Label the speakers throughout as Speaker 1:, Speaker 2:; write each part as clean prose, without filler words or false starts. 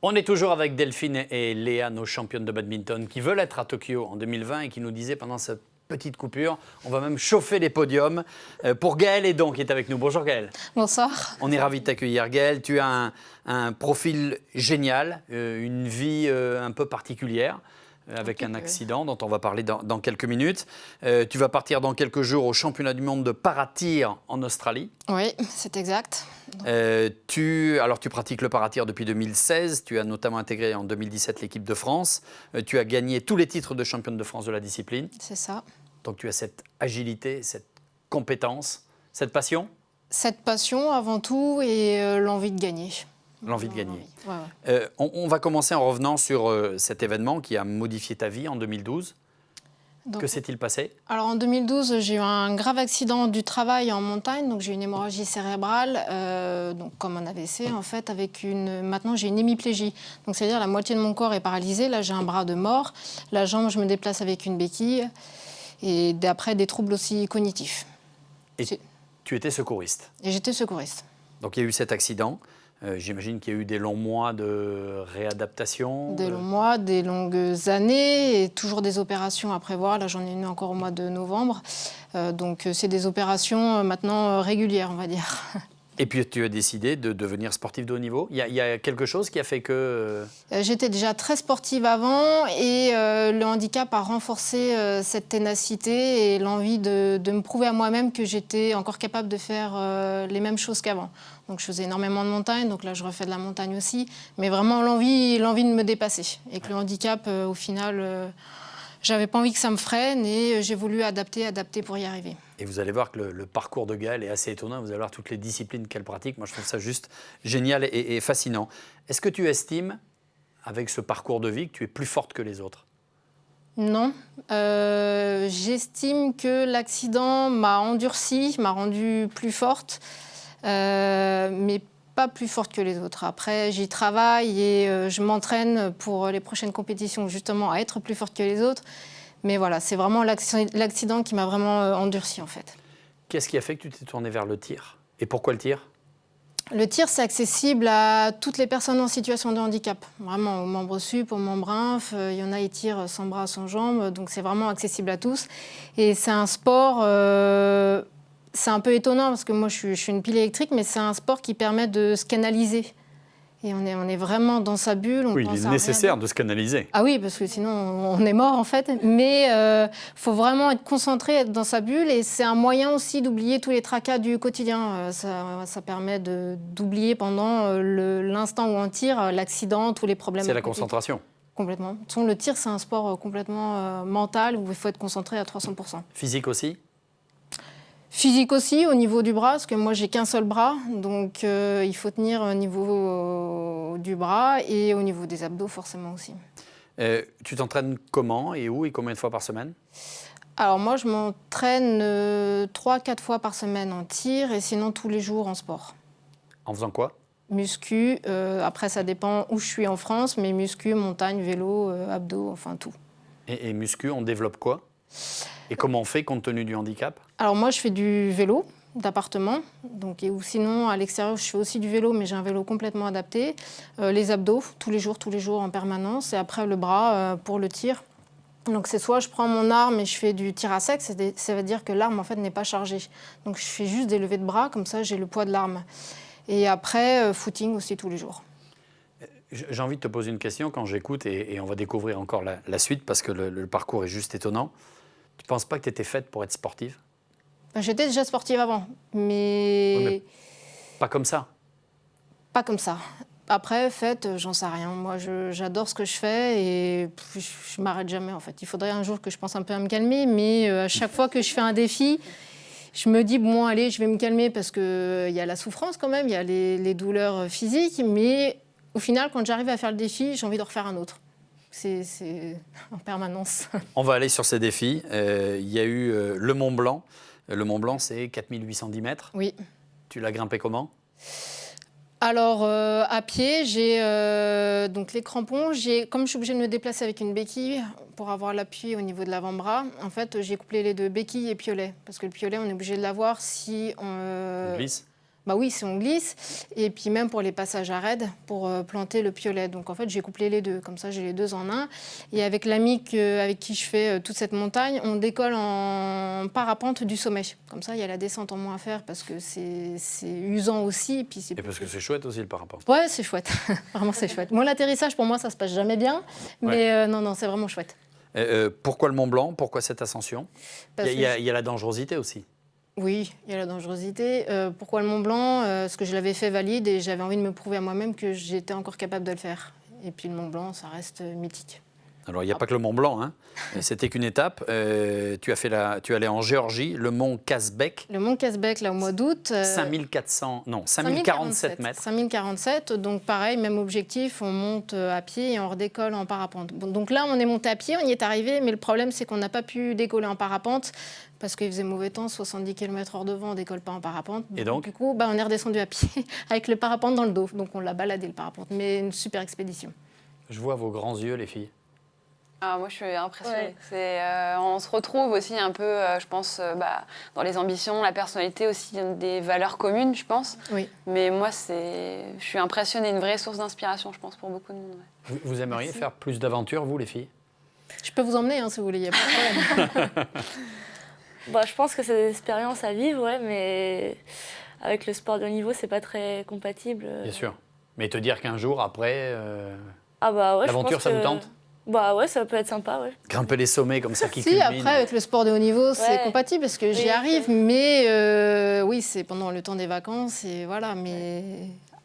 Speaker 1: On est toujours avec Delphine et Léa, nos championnes de badminton, qui veulent être à Tokyo en 2020 et qui nous disaient pendant cette petite coupure, on va même chauffer les podiums. Pour Gaëlle Edon qui est avec nous. Bonjour Gaëlle.
Speaker 2: Bonsoir.
Speaker 1: On est ravis de t'accueillir Gaëlle. Tu as un profil génial, une vie un peu particulière. Avec un accident dont on va parler dans quelques minutes. Tu vas partir dans quelques jours au championnat du monde de paratir en Australie.
Speaker 2: Oui, c'est exact.
Speaker 1: Tu pratiques le paratir depuis 2016. Tu as notamment intégré en 2017 l'équipe de France. Tu as gagné tous les titres de championne de France de la discipline.
Speaker 2: C'est ça.
Speaker 1: Donc tu as cette agilité, cette compétence, cette passion.
Speaker 2: Cette passion avant tout et l'envie de gagner.
Speaker 1: L'envie de gagner.
Speaker 2: Ouais.
Speaker 1: On va commencer en revenant sur cet événement qui a modifié ta vie en 2012.
Speaker 2: Donc,
Speaker 1: que s'est-il passé?
Speaker 2: Alors en 2012, j'ai eu un grave accident du travail en montagne. Donc j'ai eu une hémorragie cérébrale, donc comme un AVC en fait, maintenant j'ai une hémiplégie. Donc c'est-à-dire la moitié de mon corps est paralysé. Là j'ai un bras de mort. La jambe, je me déplace avec une béquille. Et après des troubles aussi cognitifs.
Speaker 1: Et tu étais secouriste?
Speaker 2: Et j'étais secouriste.
Speaker 1: Donc il y a eu cet accident. J'imagine qu'il y a eu des longs mois de réadaptation.
Speaker 2: Des longs mois, des longues années et toujours des opérations à prévoir. Là, j'en ai une encore au mois de novembre. Donc, c'est des opérations maintenant régulières, on va dire.
Speaker 1: Et puis, tu as décidé de devenir sportive de haut niveau. Il y a quelque chose qui a fait que...
Speaker 2: J'étais déjà très sportive avant et le handicap a renforcé cette ténacité et l'envie de me prouver à moi-même que j'étais encore capable de faire les mêmes choses qu'avant. Donc je faisais énormément de montagne, donc là je refais de la montagne aussi, mais vraiment l'envie de me dépasser. Et que le handicap, au final, j'avais pas envie que ça me freine et j'ai voulu adapter pour y arriver.
Speaker 1: Et vous allez voir que le parcours de Gaëlle est assez étonnant. Vous allez voir toutes les disciplines qu'elle pratique. Moi, je trouve ça juste génial et fascinant. Est-ce que tu estimes, avec ce parcours de vie, que tu es plus forte que les autres?
Speaker 2: Non. J'estime que l'accident m'a endurcie, m'a rendue plus forte, mais pas plus forte que les autres. Après, j'y travaille et je m'entraîne pour les prochaines compétitions, justement, à être plus forte que les autres. Mais voilà, c'est vraiment l'accident qui m'a vraiment endurcie, en fait.
Speaker 1: Qu'est-ce qui a fait que tu t'es tournée vers le tir? Et pourquoi le tir?
Speaker 2: Le tir, c'est accessible à toutes les personnes en situation de handicap. Vraiment, aux membres sup, aux membres inf. Il y en a, ils tirent sans bras, sans jambes. Donc, c'est vraiment accessible à tous. Et c'est un sport... c'est un peu étonnant parce que moi, je suis une pile électrique, mais c'est un sport qui permet de se canaliser. Et on est vraiment dans sa bulle.
Speaker 1: Oui, il est nécessaire de se canaliser.
Speaker 2: Ah oui, parce que sinon, on est mort, en fait. Mais faut vraiment être concentré, être dans sa bulle. Et c'est un moyen aussi d'oublier tous les tracas du quotidien. Ça permet d'oublier pendant l'instant où on tire, l'accident, tous les problèmes.
Speaker 1: C'est la concentration.
Speaker 2: Complètement. Le tir, c'est un sport complètement mental où il faut être concentré à 300%.
Speaker 1: Physique aussi?
Speaker 2: Physique aussi, au niveau du bras, parce que moi, j'ai qu'un seul bras. Donc, il faut tenir au niveau du bras et au niveau des abdos, forcément aussi.
Speaker 1: Tu t'entraînes comment et où et combien de fois par semaine?
Speaker 2: Alors, moi, je m'entraîne 3-4 fois par semaine en tir et sinon tous les jours en sport.
Speaker 1: En faisant quoi?
Speaker 2: Muscu. Après, ça dépend où je suis en France, mais muscu, montagne, vélo, abdos, enfin tout.
Speaker 1: Et muscu, on développe quoi? Et comment on fait compte tenu du handicap?
Speaker 2: Alors moi, je fais du vélo d'appartement, ou sinon à l'extérieur, je fais aussi du vélo, mais j'ai un vélo complètement adapté. Les abdos, tous les jours en permanence, et après le bras pour le tir. Donc c'est soit je prends mon arme et je fais du tir à sec, ça veut dire que l'arme en fait n'est pas chargée. Donc je fais juste des levées de bras, comme ça j'ai le poids de l'arme. Et après, footing aussi tous les jours.
Speaker 1: J'ai envie de te poser une question quand j'écoute, et on va découvrir encore la suite parce que le parcours est juste étonnant. Tu ne penses pas que tu étais faite pour être sportive?
Speaker 2: J'étais déjà sportive avant, mais...
Speaker 1: Oui, mais pas comme ça.
Speaker 2: Pas comme ça. Après, j'en sais rien. Moi, j'adore ce que je fais et je m'arrête jamais, en fait. Il faudrait un jour que je pense un peu à me calmer, mais à chaque fois que je fais un défi, je me dis, bon, allez, je vais me calmer parce qu'il y a la souffrance quand même, il y a les douleurs physiques, mais au final, quand j'arrive à faire le défi, j'ai envie de refaire un autre. C'est en permanence.
Speaker 1: On va aller sur ces défis. Il y a eu le Mont Blanc. Le Mont Blanc, c'est 4810 mètres.
Speaker 2: Oui.
Speaker 1: Tu l'as grimpé comment?
Speaker 2: Alors, à pied, j'ai donc les crampons. Comme je suis obligée de me déplacer avec une béquille pour avoir l'appui au niveau de l'avant-bras, en fait, j'ai couplé les deux, béquille et piolet. Parce que le piolet, on est obligé de l'avoir si on...
Speaker 1: glisse?
Speaker 2: Bah oui, si on glisse. Et puis même pour les passages à raid, pour planter le piolet. Donc en fait, j'ai couplé les deux. Comme ça, j'ai les deux en un. Et avec l'ami avec qui je fais toute cette montagne, on décolle en parapente du sommet. Comme ça, il y a la descente en moins à faire parce que c'est usant aussi. Et, puis
Speaker 1: et parce que c'est chouette aussi le parapente.
Speaker 2: Ouais, c'est chouette. Vraiment, c'est chouette. Moi, l'atterrissage, pour moi, ça se passe jamais bien. Mais non, c'est vraiment chouette.
Speaker 1: Pourquoi le Mont Blanc? Pourquoi cette ascension? Il y a la dangerosité aussi.
Speaker 2: Oui, il y a la dangerosité. Pourquoi le Mont Blanc? Parce que je l'avais fait valide et j'avais envie de me prouver à moi-même que j'étais encore capable de le faire. Et puis le Mont Blanc, ça reste mythique.
Speaker 1: Alors, il n'y a pas que le Mont Blanc, hein. C'était qu'une étape. Tu es allé en Géorgie, le mont Kazbek.
Speaker 2: Le mont Kazbek, là, au mois d'août.
Speaker 1: 5047 mètres.
Speaker 2: 5047, donc pareil, même objectif, on monte à pied et on redécolle en parapente. Bon, donc là, on est monté à pied, on y est arrivé, mais le problème, c'est qu'on n'a pas pu décoller en parapente parce qu'il faisait mauvais temps, 70 km/h de vent, on ne décolle pas en parapente.
Speaker 1: Et donc
Speaker 2: du coup, on est redescendu à pied avec le parapente dans le dos. Donc on l'a baladé, le parapente, mais une super expédition.
Speaker 1: Je vois vos grands yeux, les filles.
Speaker 3: Ah, moi, je suis impressionnée. Ouais. On se retrouve aussi un peu, je pense, dans les ambitions, la personnalité aussi, des valeurs communes, je pense.
Speaker 2: Oui.
Speaker 3: Mais moi, je suis impressionnée, une vraie source d'inspiration, je pense, pour beaucoup de monde. Ouais.
Speaker 1: Vous aimeriez faire plus d'aventures, vous, les filles?
Speaker 2: Je peux vous emmener, si vous voulez, il n'y a pas de problème.
Speaker 4: Je pense que c'est des expériences à vivre, ouais, mais avec le sport de haut niveau, c'est pas très compatible.
Speaker 1: Bien sûr. Mais te dire qu'un jour, après,
Speaker 4: ouais,
Speaker 1: l'aventure, ça vous tente?
Speaker 4: Ouais, ça peut être sympa, ouais.
Speaker 1: Grimper les sommets comme ça qui
Speaker 2: culminent. Après, avec le sport de haut niveau, c'est compatible parce que j'y arrive, mais oui, c'est pendant le temps des vacances et voilà. Mais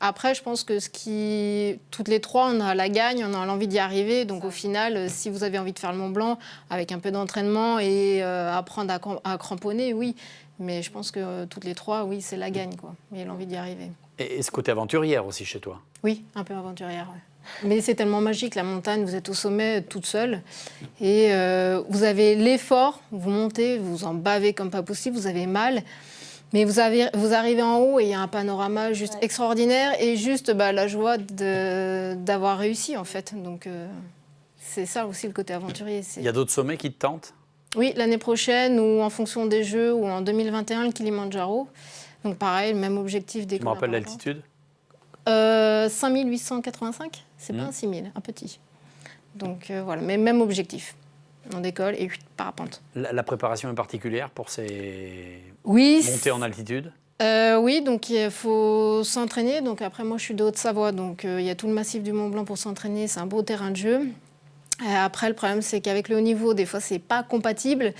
Speaker 2: après, je pense que toutes les trois, on a la gagne, on a l'envie d'y arriver. Donc au final, si vous avez envie de faire le Mont Blanc avec un peu d'entraînement et apprendre à cramponner, oui. Mais je pense que toutes les trois, oui, c'est la gagne, quoi. Et l'envie d'y arriver.
Speaker 1: Et ce côté aventurière aussi chez toi?
Speaker 2: Oui, un peu aventurière, ouais. Mais c'est tellement magique, la montagne, vous êtes au sommet toute seule et vous avez l'effort, vous montez, vous en bavez comme pas possible, vous avez mal, mais vous arrivez en haut et il y a un panorama juste extraordinaire et juste la joie d'avoir réussi en fait. Donc c'est ça aussi le côté aventurier. Il
Speaker 1: y a d'autres sommets qui te tentent?
Speaker 2: Oui, l'année prochaine ou en fonction des Jeux ou en 2021, le Kilimandjaro. Donc pareil, le même objectif.
Speaker 1: Tu me rappelles l'altitude?
Speaker 2: 5885, c'est pas un 6000, un petit. Donc voilà, mais même objectif. On décolle et parapente.
Speaker 1: La préparation est particulière pour ces
Speaker 2: montées
Speaker 1: en altitude?
Speaker 2: Oui, donc il faut s'entraîner. Donc après, moi je suis de Haute-Savoie, donc il y a tout le massif du Mont Blanc pour s'entraîner, c'est un beau terrain de jeu. Après, le problème, c'est qu'avec le haut niveau, des fois, c'est pas compatible.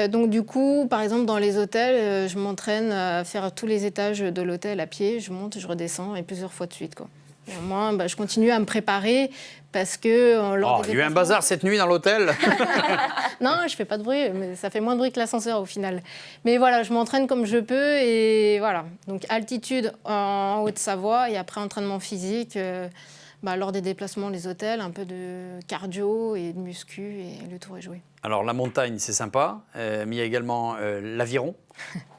Speaker 2: Donc, du coup, par exemple, dans les hôtels, je m'entraîne à faire tous les étages de l'hôtel à pied. Je monte, je redescends, et plusieurs fois de suite, quoi. Et moi, je continue à me préparer parce que...
Speaker 1: il y a eu un bazar cette nuit dans l'hôtel.
Speaker 2: Non, je fais pas de bruit, mais ça fait moins de bruit que l'ascenseur au final. Mais voilà, je m'entraîne comme je peux, et voilà. Donc, altitude en Haute-Savoie, et après, entraînement physique... lors des déplacements, les hôtels, un peu de cardio et de muscu, et le tour est joué.
Speaker 1: Alors, la montagne, c'est sympa, mais il y a également l'aviron.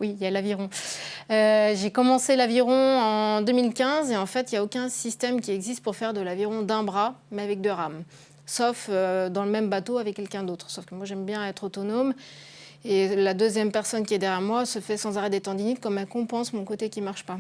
Speaker 2: Oui, il y a l'aviron. J'ai commencé l'aviron en 2015, et en fait, il n'y a aucun système qui existe pour faire de l'aviron d'un bras, mais avec 2 rames. Sauf dans le même bateau avec quelqu'un d'autre. Sauf que moi, j'aime bien être autonome. Et la deuxième personne qui est derrière moi se fait sans arrêt des tendinites, comme elle compense mon côté qui ne marche pas.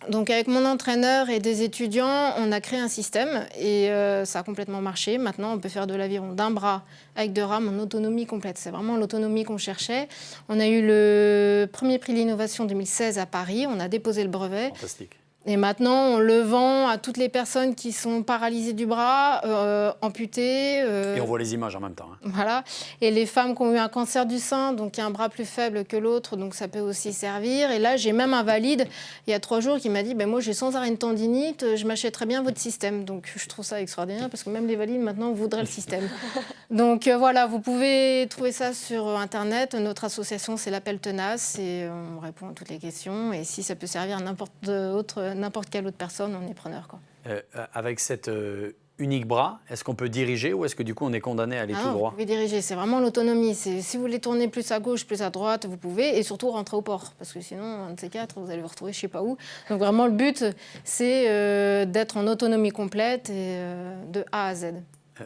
Speaker 2: Donc avec mon entraîneur et des étudiants, on a créé un système et ça a complètement marché. Maintenant, on peut faire de l'aviron d'un bras avec 2 rames en autonomie complète. C'est vraiment l'autonomie qu'on cherchait. On a eu le premier prix de l'innovation 2016 à Paris. On a déposé le brevet.
Speaker 1: Fantastique.
Speaker 2: Et maintenant, on le vend à toutes les personnes qui sont paralysées du bras, amputées.
Speaker 1: Et on voit les images en même temps. Hein.
Speaker 2: Voilà. Et les femmes qui ont eu un cancer du sein, donc il y a un bras plus faible que l'autre, donc ça peut aussi servir. Et là, j'ai même un valide, il y a 3 jours, qui m'a dit moi, j'ai sans arrêt une tendinite, je m'achèterais bien votre système. Donc je trouve ça extraordinaire, parce que même les valides, maintenant, voudraient le système. Donc voilà, vous pouvez trouver ça sur Internet. Notre association, c'est l'Appel Tenace, et on répond à toutes les questions. Et si ça peut servir à n'importe quelle autre personne, on est preneur, quoi.
Speaker 1: Avec cette unique bras, est-ce qu'on peut diriger ou est-ce que du coup on est condamné à aller tout droit?
Speaker 2: Vous pouvez diriger, c'est vraiment l'autonomie. Si vous voulez tourner plus à gauche, plus à droite, vous pouvez, et surtout rentrer au port, parce que sinon, un de ces 4, vous allez vous retrouver je ne sais pas où. Donc vraiment, le but, c'est d'être en autonomie complète et de A à Z.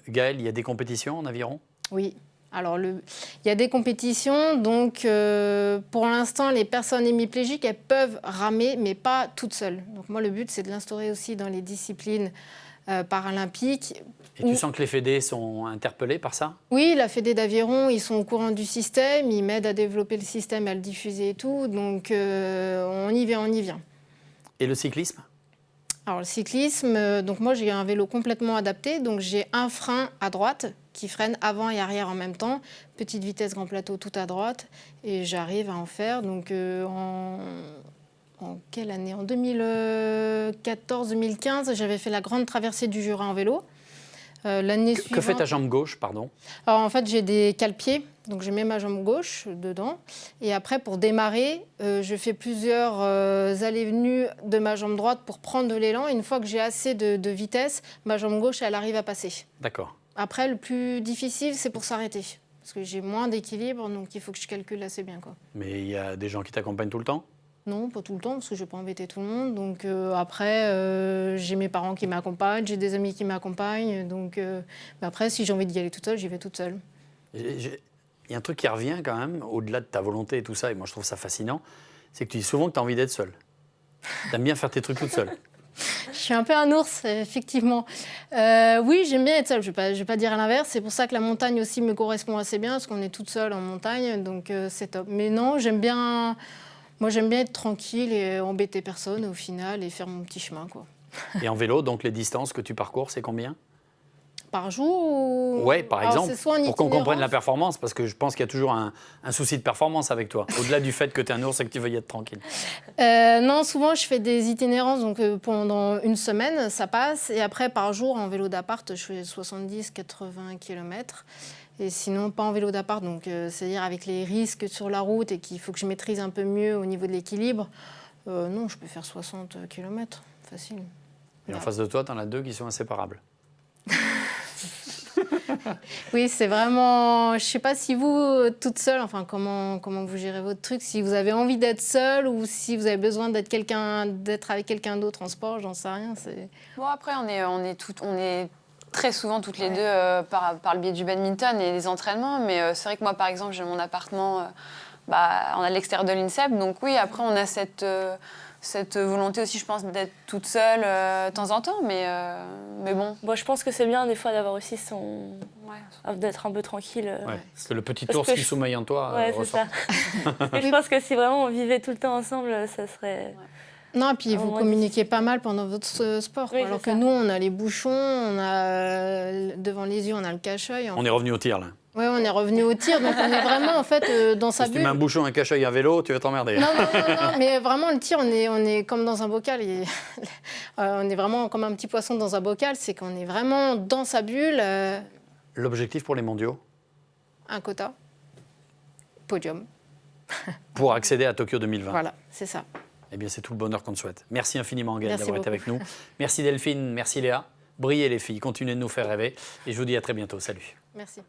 Speaker 1: Gaëlle, il y a des compétitions en aviron?
Speaker 2: Oui. Alors, il y a des compétitions, donc pour l'instant, les personnes hémiplégiques, elles peuvent ramer, mais pas toutes seules. Donc moi, le but, c'est de l'instaurer aussi dans les disciplines paralympiques.
Speaker 1: Et tu sens que les fédés sont interpellés par ça?
Speaker 2: Oui, la Fédé d'Aviron, ils sont au courant du système, ils m'aident à développer le système, à le diffuser et tout, donc on y vient.
Speaker 1: Et le cyclisme?
Speaker 2: Alors le cyclisme, donc moi j'ai un vélo complètement adapté, donc j'ai un frein à droite qui freine avant et arrière en même temps, petite vitesse grand plateau tout à droite, et j'arrive à en faire. Donc en quelle année? En 2014-2015, j'avais fait la grande traversée du Jura en vélo. L'année suivante...
Speaker 1: Que fait ta jambe gauche, pardon?
Speaker 2: Alors en fait j'ai des cale-pieds, donc je mets ma jambe gauche dedans, et après pour démarrer, je fais plusieurs allées-venues de ma jambe droite pour prendre de l'élan, et une fois que j'ai assez de vitesse, ma jambe gauche elle arrive à passer.
Speaker 1: D'accord.
Speaker 2: Après le plus difficile c'est pour s'arrêter, parce que j'ai moins d'équilibre, donc il faut que je calcule assez bien, quoi.
Speaker 1: Mais il y a des gens qui t'accompagnent tout le temps?
Speaker 2: Non, pas tout le temps, parce que je ne vais pas embêter tout le monde. Donc après, j'ai mes parents qui m'accompagnent, j'ai des amis qui m'accompagnent. Donc après, si j'ai envie d'y aller toute seule, j'y vais toute seule.
Speaker 1: Il y a un truc qui revient quand même, au-delà de ta volonté et tout ça, et moi je trouve ça fascinant, c'est que tu dis souvent que tu as envie d'être seule. Tu aimes bien faire tes trucs toute seule.
Speaker 2: Je suis un peu un ours, effectivement. Oui, j'aime bien être seule, je vais pas dire l'inverse. C'est pour ça que la montagne aussi me correspond assez bien, parce qu'on est toute seule en montagne, donc c'est top. Mais non, j'aime bien être tranquille et embêter personne au final et faire mon petit chemin, quoi.
Speaker 1: Et en vélo, donc les distances que tu parcours, c'est combien?
Speaker 2: Par jour ou...
Speaker 1: Oui, par exemple,
Speaker 2: c'est soit en
Speaker 1: pour qu'on comprenne la
Speaker 2: itinérance.
Speaker 1: performance, parce que je pense qu'il y a toujours un souci de performance avec toi, au-delà du fait que tu es un ours et que tu veux y être tranquille.
Speaker 2: Non, souvent je fais des itinérances, donc pendant une semaine, ça passe. Et après, par jour, en vélo d'appart, je fais 70-80 km. Et sinon, pas en vélo d'appart, donc c'est-à-dire avec les risques sur la route et qu'il faut que je maîtrise un peu mieux au niveau de l'équilibre. Non, je peux faire 60 km, facile.
Speaker 1: Et en face de toi, tu en as deux qui sont inséparables.
Speaker 2: Oui, c'est vraiment... Je ne sais pas si vous, toute seule, enfin, comment vous gérez votre truc, si vous avez envie d'être seule ou si vous avez besoin d'être avec quelqu'un d'autre en sport, j'en sais rien.
Speaker 3: Bon, après, on est très souvent toutes les deux par le biais du badminton et des entraînements, mais c'est vrai que moi, par exemple, j'ai mon appartement, on est à l'extérieur de l'INSEP, donc oui, après, on a cette volonté aussi, je pense, d'être toute seule de temps en temps, mais bon.
Speaker 4: Bon, je pense que c'est bien des fois d'avoir aussi d'être un peu tranquille.
Speaker 1: Ouais, c'est le petit
Speaker 4: Parce
Speaker 1: ours
Speaker 4: que
Speaker 1: qui sommeille en toi.
Speaker 4: Ouais, c'est ça. Parce que je pense que si vraiment on vivait tout le temps ensemble, ça serait...
Speaker 2: Non, et puis
Speaker 4: À un
Speaker 2: vous
Speaker 4: moment
Speaker 2: communiquez pas mal pendant votre sport.
Speaker 4: Oui,
Speaker 2: alors
Speaker 4: c'est
Speaker 2: que
Speaker 4: ça.
Speaker 2: nous, on a les bouchons, on a devant les yeux, on a le cache-œil.
Speaker 1: On est revenu au tir, là.
Speaker 2: Oui, on est revenu au tir, donc on est vraiment en fait dans sa
Speaker 1: Si tu
Speaker 2: bulle.
Speaker 1: mets un bouchon, un cache-œil, un vélo, tu vas t'emmerder.
Speaker 2: Non, mais vraiment le tir, on est comme dans un bocal. On est vraiment comme un petit poisson dans un bocal, c'est qu'on est vraiment dans sa bulle.
Speaker 1: L'objectif pour les mondiaux?
Speaker 2: Un quota, podium.
Speaker 1: Pour accéder à Tokyo 2020.
Speaker 2: Voilà, c'est ça.
Speaker 1: Eh bien, c'est tout le bonheur qu'on te souhaite. Merci infiniment, Gaëlle,
Speaker 2: Merci
Speaker 1: d'avoir été avec nous. Merci Delphine, merci Léa. Brillez les filles, continuez de nous faire rêver. Et je vous dis à très bientôt. Salut.
Speaker 2: Merci.